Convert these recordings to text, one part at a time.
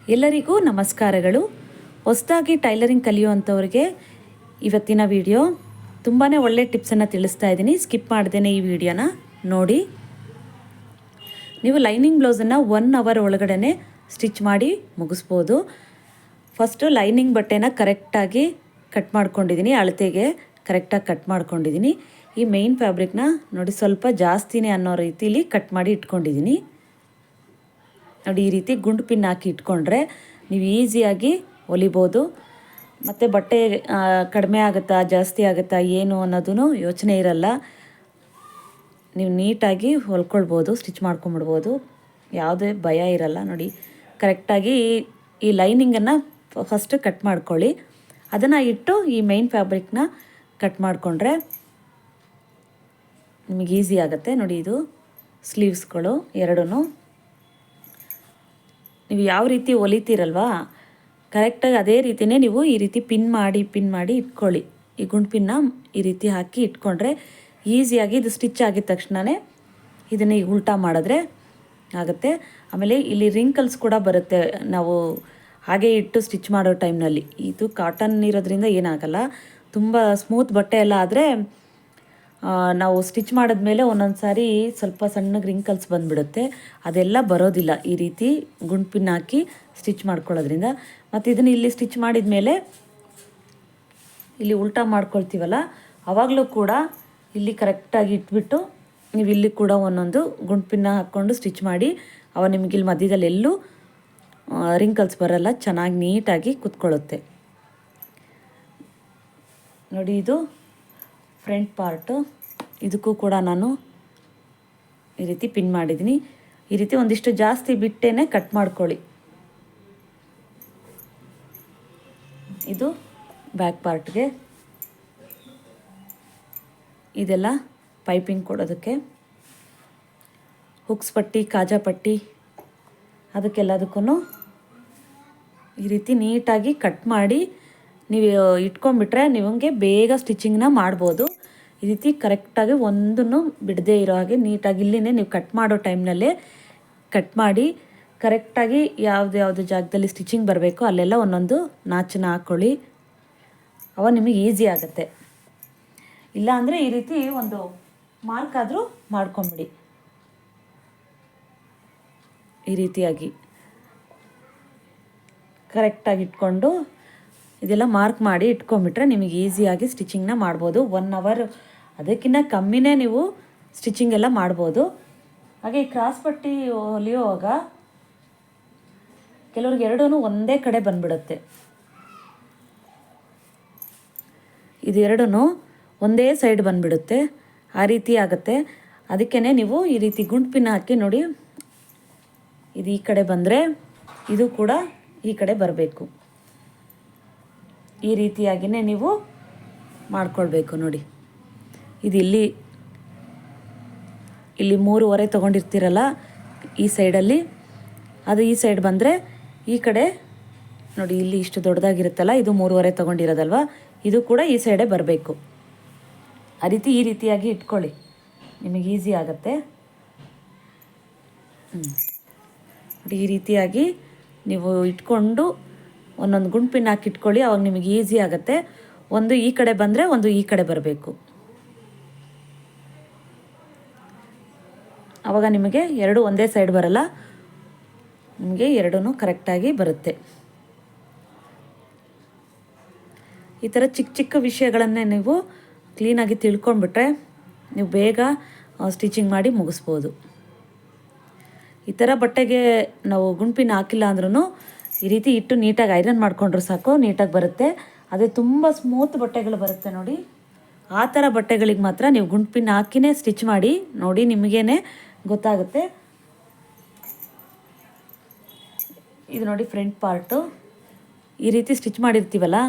ಎಲ್ಲರಿಗೂ ನಮಸ್ಕಾರಗಳು. ಹೊಸದಾಗಿ ಟೈಲರಿಂಗ್ ಕಲಿಯುವಂಥವ್ರಿಗೆ ಇವತ್ತಿನ ವಿಡಿಯೋ ತುಂಬಾ ಒಳ್ಳೆ ಟಿಪ್ಸನ್ನು ತಿಳಿಸ್ತಾ ಇದ್ದೀನಿ. ಸ್ಕಿಪ್ ಮಾಡ್ದೇನೆ ಈ ವಿಡಿಯೋನ ನೋಡಿ. ನೀವು ಲೈನಿಂಗ್ ಬ್ಲೌಸನ್ನು 1 ಅವರ್ ಒಳಗಡೆ ಸ್ಟಿಚ್ ಮಾಡಿ ಮುಗಿಸ್ಬೋದು. ಫಸ್ಟು ಲೈನಿಂಗ್ ಬಟ್ಟೆನ ಕರೆಕ್ಟಾಗಿ ಕಟ್ ಮಾಡ್ಕೊಂಡಿದ್ದೀನಿ, ಅಳತೆಗೆ ಕರೆಕ್ಟಾಗಿ ಕಟ್ ಮಾಡ್ಕೊಂಡಿದ್ದೀನಿ. ಈ ಮೇಯ್ನ್ ಫ್ಯಾಬ್ರಿಕ್ನ ನೋಡಿ ಸ್ವಲ್ಪ ಜಾಸ್ತಿನೇ ಅನ್ನೋ ರೀತಿಲಿ ಕಟ್ ಮಾಡಿ ಇಟ್ಕೊಂಡಿದ್ದೀನಿ. ನೋಡಿ, ಈ ರೀತಿ ಗುಂಡು ಪಿನ್ ಹಾಕಿ ಇಟ್ಕೊಂಡ್ರೆ ನೀವು ಈಸಿಯಾಗಿ ಹೊಲಿಬೋದು. ಮತ್ತು ಬಟ್ಟೆ ಕಡಿಮೆ ಆಗುತ್ತಾ ಜಾಸ್ತಿ ಆಗುತ್ತಾ ಏನು ಅನ್ನೋದು ಯೋಚನೆ ಇರಲ್ಲ. ನೀವು ನೀಟಾಗಿ ಹೊಲ್ಕೊಳ್ಬೋದು, ಸ್ಟಿಚ್ ಮಾಡ್ಕೊಂಬಿಡ್ಬೋದು, ಯಾವುದೇ ಭಯ ಇರಲ್ಲ. ನೋಡಿ, ಕರೆಕ್ಟಾಗಿ ಈ ಲೈನಿಂಗನ್ನು ಫಸ್ಟ್ ಕಟ್ ಮಾಡ್ಕೊಳ್ಳಿ. ಅದನ್ನು ಇಟ್ಟು ಈ ಮೇನ್ ಫ್ಯಾಬ್ರಿಕ್ನ ಕಟ್ ಮಾಡಿಕೊಂಡ್ರೆ ನಿಮಗೆ ಈಸಿ ಆಗುತ್ತೆ. ನೋಡಿ, ಇದು ಸ್ಲೀವ್ಸ್ಗಳು ಎರಡೂ ನೀವು ಯಾವ ರೀತಿ ಹೊಲಿತೀರಲ್ವಾ ಕರೆಕ್ಟಾಗಿ ಅದೇ ರೀತಿಯೇ ನೀವು ಈ ರೀತಿ ಪಿನ್ ಮಾಡಿ ಇಟ್ಕೊಳ್ಳಿ. ಈ ಗುಂಡು ಪಿನ್ನ ಈ ರೀತಿ ಹಾಕಿ ಇಟ್ಕೊಂಡ್ರೆ ಈಸಿಯಾಗಿ ಇದು ಸ್ಟಿಚ್ ಆಗಿದ ತಕ್ಷಣವೇ ಇದನ್ನು ಈಗ ಉಲ್ಟಾ ಮಾಡಿದ್ರೆ ಆಗುತ್ತೆ. ಆಮೇಲೆ ಇಲ್ಲಿ ರಿಂಕಲ್ಸ್ ಕೂಡ ಬರುತ್ತೆ ನಾವು ಹಾಗೆ ಇಟ್ಟು ಸ್ಟಿಚ್ ಮಾಡೋ ಟೈಮ್ನಲ್ಲಿ. ಇದು ಕಾಟನ್ ಇರೋದ್ರಿಂದ ಏನಾಗಲ್ಲ. ತುಂಬ ಸ್ಮೂತ್ ಬಟ್ಟೆ ಎಲ್ಲ ಆದರೆ ನಾವು ಸ್ಟಿಚ್ ಮಾಡಿದ್ಮೇಲೆ ಒಂದೊಂದು ಸಾರಿ ಸ್ವಲ್ಪ ಸಣ್ಣಗೆ ರಿಂಕಲ್ಸ್ ಬಂದುಬಿಡುತ್ತೆ. ಅದೆಲ್ಲ ಬರೋದಿಲ್ಲ ಈ ರೀತಿ ಗುಂಡು ಪಿನ್ ಹಾಕಿ ಸ್ಟಿಚ್ ಮಾಡ್ಕೊಳ್ಳೋದ್ರಿಂದ. ಮತ್ತು ಇದನ್ನು ಇಲ್ಲಿ ಸ್ಟಿಚ್ ಮಾಡಿದ ಮೇಲೆ ಇಲ್ಲಿ ಉಲ್ಟಾ ಮಾಡ್ಕೊಳ್ತೀವಲ್ಲ ಆವಾಗಲೂ ಕೂಡ ಇಲ್ಲಿ ಕರೆಕ್ಟಾಗಿ ಇಟ್ಬಿಟ್ಟು ನೀವು ಇಲ್ಲಿ ಕೂಡ ಒಂದೊಂದು ಗುಂಡು ಪಿನ್ನ ಹಾಕ್ಕೊಂಡು ಸ್ಟಿಚ್ ಮಾಡಿ. ಅವ ನಿಮಗೆ ಇಲ್ಲಿ ಮಧ್ಯದಲ್ಲಿ ಎಲ್ಲೂ ರಿಂಕಲ್ಸ್ ಬರೋಲ್ಲ, ಚೆನ್ನಾಗಿ ನೀಟಾಗಿ ಕುತ್ಕೊಳ್ಳುತ್ತೆ. ನೋಡಿ, ಇದು ಫ್ರಂಟ್ ಪಾರ್ಟು. ಇದಕ್ಕೂ ಕೂಡ ನಾನು ಈ ರೀತಿ ಪಿನ್ ಮಾಡಿದ್ದೀನಿ. ಈ ರೀತಿ ಒಂದಿಷ್ಟು ಜಾಸ್ತಿ ಬಿಟ್ಟೇ ಕಟ್ ಮಾಡ್ಕೊಳ್ಳಿ. ಇದು ಬ್ಯಾಕ್ ಪಾರ್ಟ್ಗೆ ಇದೆಲ್ಲ ಪೈಪಿಂಗ್ ಕೊಡೋದಕ್ಕೆ ಹುಕ್ಸ್ ಪಟ್ಟಿ, ಕಾಜಾ ಪಟ್ಟಿ ಅದಕ್ಕೆಲ್ಲದಕ್ಕೂ ಈ ರೀತಿ ನೀಟಾಗಿ ಕಟ್ ಮಾಡಿ ನೀವು ಇಟ್ಕೊಂಡ್ಬಿಟ್ರೆ ನಿಮಗೆ ಬೇಗ ಸ್ಟಿಚಿಂಗ್ನ ಮಾಡ್ಬೋದು. ಈ ರೀತಿ ಕರೆಕ್ಟಾಗಿ ಒಂದನ್ನು ಬಿಡದೇ ಇರೋ ಹಾಗೆ ನೀಟಾಗಿ ಇಲ್ಲಿನೇ ನೀವು ಕಟ್ ಮಾಡೋ ಟೈಮ್ನಲ್ಲೇ ಕಟ್ ಮಾಡಿ ಕರೆಕ್ಟಾಗಿ ಯಾವ್ದು ಜಾಗದಲ್ಲಿ ಸ್ಟಿಚಿಂಗ್ ಬರಬೇಕೋ ಅಲ್ಲೆಲ್ಲ ಒಂದೊಂದು ನಾಚನ್ನ ಹಾಕ್ಕೊಳ್ಳಿ. ಅವ ನಿಮಗೆ ಈಸಿ ಆಗುತ್ತೆ. ಇಲ್ಲ ಅಂದರೆ ಈ ರೀತಿ ಒಂದು ಮಾರ್ಕ್ ಆದರೂ ಮಾಡ್ಕೊಂಬಿಡಿ. ಈ ರೀತಿಯಾಗಿ ಕರೆಕ್ಟಾಗಿ ಇಟ್ಕೊಂಡು ಇದೆಲ್ಲ ಮಾರ್ಕ್ ಮಾಡಿ ಇಟ್ಕೊಂಡ್ಬಿಟ್ರೆ ನಿಮಗೆ ಈಸಿಯಾಗಿ ಸ್ಟಿಚಿಂಗ್ನ ಮಾಡ್ಬೋದು. 1 ಅವರ್ ಅದಕ್ಕಿಂತ ಕಮ್ಮಿನೇ ನೀವು ಸ್ಟಿಚಿಂಗ್ ಎಲ್ಲ ಮಾಡ್ಬೋದು. ಹಾಗೆ ಈ ಕ್ರಾಸ್ ಪಟ್ಟಿ ಹೊಲಿಯುವಾಗ ಕೆಲವ್ರಿಗೆ ಎರಡೂ ಒಂದೇ ಕಡೆ ಬಂದುಬಿಡುತ್ತೆ. ಇದು ಎರಡೂ ಒಂದೇ ಸೈಡ್ ಬಂದುಬಿಡುತ್ತೆ, ಆ ರೀತಿ ಆಗುತ್ತೆ. ಅದಕ್ಕೇ ನೀವು ಈ ರೀತಿ ಗುಂಡು ಪಿನ್ ಹಾಕಿ ನೋಡಿ, ಇದು ಈ ಕಡೆ ಬಂದರೆ ಇದು ಕೂಡ ಈ ಕಡೆ ಬರಬೇಕು. ಈ ರೀತಿಯಾಗಿಯೇ ನೀವು ಮಾಡ್ಕೊಳ್ಬೇಕು. ನೋಡಿ, ಇದು ಇಲ್ಲಿ 3.5 ತೊಗೊಂಡಿರ್ತೀರಲ್ಲ ಈ ಸೈಡಲ್ಲಿ, ಅದು ಈ ಸೈಡ್ ಬಂದರೆ ಈ ಕಡೆ ನೋಡಿ, ಇಲ್ಲಿ ಇಷ್ಟು ದೊಡ್ಡದಾಗಿರುತ್ತಲ್ಲ ಇದು 3.5 ತೊಗೊಂಡಿರೋದಲ್ವ, ಇದು ಕೂಡ ಈ ಸೈಡೇ ಬರಬೇಕು. ಈ ರೀತಿಯಾಗಿ ಇಟ್ಕೊಳ್ಳಿ, ನಿಮಗೆ ಈಸಿ ಆಗುತ್ತೆ. ನೋಡಿ, ಈ ರೀತಿಯಾಗಿ ನೀವು ಇಟ್ಕೊಂಡು ಒಂದೊಂದು ಗುಂಡು ಪಿನ್ ಹಾಕಿ ಇಟ್ಕೊಳ್ಳಿ. ಅವಾಗ ನಿಮಗೆ ಈಸಿ ಆಗುತ್ತೆ. ಒಂದು ಈ ಕಡೆ ಬಂದರೆ ಒಂದು ಈ ಕಡೆ ಬರಬೇಕು. ಆವಾಗ ನಿಮಗೆ ಎರಡು ಒಂದೇ ಸೈಡ್ ಬರಲ್ಲ, ನಿಮಗೆ ಎರಡೂ ಕರೆಕ್ಟಾಗಿ ಬರುತ್ತೆ. ಈ ಥರ ಚಿಕ್ಕ ಚಿಕ್ಕ ವಿಷಯಗಳನ್ನೇ ನೀವು ಕ್ಲೀನಾಗಿ ತಿಳ್ಕೊಂಡ್ಬಿಟ್ರೆ ನೀವು ಬೇಗ ಸ್ಟಿಚಿಂಗ್ ಮಾಡಿ ಮುಗಿಸ್ಬೋದು. ಈ ಥರ ಬಟ್ಟೆಗೆ ನಾವು ಗುಂಡು ಪಿನ್ ಹಾಕಿಲ್ಲ ಅಂದ್ರೂ ಈ ರೀತಿ ಇಟ್ಟು ನೀಟಾಗಿ ಐರನ್ ಮಾಡಿಕೊಂಡ್ರೆ ಸಾಕು, ನೀಟಾಗಿ ಬರುತ್ತೆ. ಅದೇ ತುಂಬ ಸ್ಮೂತ್ ಬಟ್ಟೆಗಳು ಬರುತ್ತೆ ನೋಡಿ, ಆ ಥರ ಬಟ್ಟೆಗಳಿಗೆ ಮಾತ್ರ ನೀವು ಗುಂಡು ಪಿನ್ ಹಾಕಿನೇ ಸ್ಟಿಚ್ ಮಾಡಿ ನೋಡಿ, ನಿಮಗೇನೆ ಗೊತ್ತಾಗುತ್ತೆ. ಇದು ನೋಡಿ ಫ್ರಂಟ್ ಪಾರ್ಟು. ಈ ರೀತಿ ಸ್ಟಿಚ್ ಮಾಡಿರ್ತೀವಲ್ಲ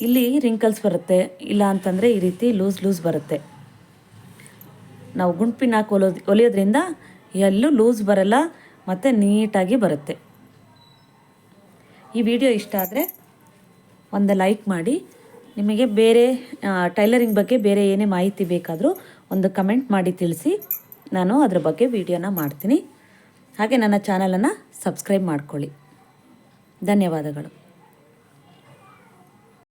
ಇಲ್ಲಿ ರಿಂಕಲ್ಸ್ ಬರುತ್ತೆ, ಇಲ್ಲ ಅಂತಂದರೆ ಈ ರೀತಿ ಲೂಸ್ ಬರುತ್ತೆ. ನಾವು ಗುಂಡು ಪಿನ್ ಹಾಕಿ ಹೊಲಿಯೋದ್ರಿಂದ ಎಲ್ಲೂ ಲೂಸ್ ಬರಲ್ಲ ಮತ್ತು ನೀಟಾಗಿ ಬರುತ್ತೆ. ಈ ವಿಡಿಯೋ ಇಷ್ಟ ಆದರೆ ಒಂದು ಲೈಕ್ ಮಾಡಿ. ನಿಮಗೆ ಬೇರೆ ಟೈಲರಿಂಗ್ ಬಗ್ಗೆ ಬೇರೆ ಏನೇ ಮಾಹಿತಿ ಬೇಕಾದರೂ ಒಂದು ಕಮೆಂಟ್ ಮಾಡಿ ತಿಳಿಸಿ, ನಾನು ಅದರ ಬಗ್ಗೆ ವಿಡಿಯೋನ ಮಾಡ್ತೀನಿ. ಹಾಗೆ ನನ್ನ ಚಾನಲನ್ನು ಸಬ್ಸ್ಕ್ರೈಬ್ ಮಾಡ್ಕೊಳ್ಳಿ. ಧನ್ಯವಾದಗಳು.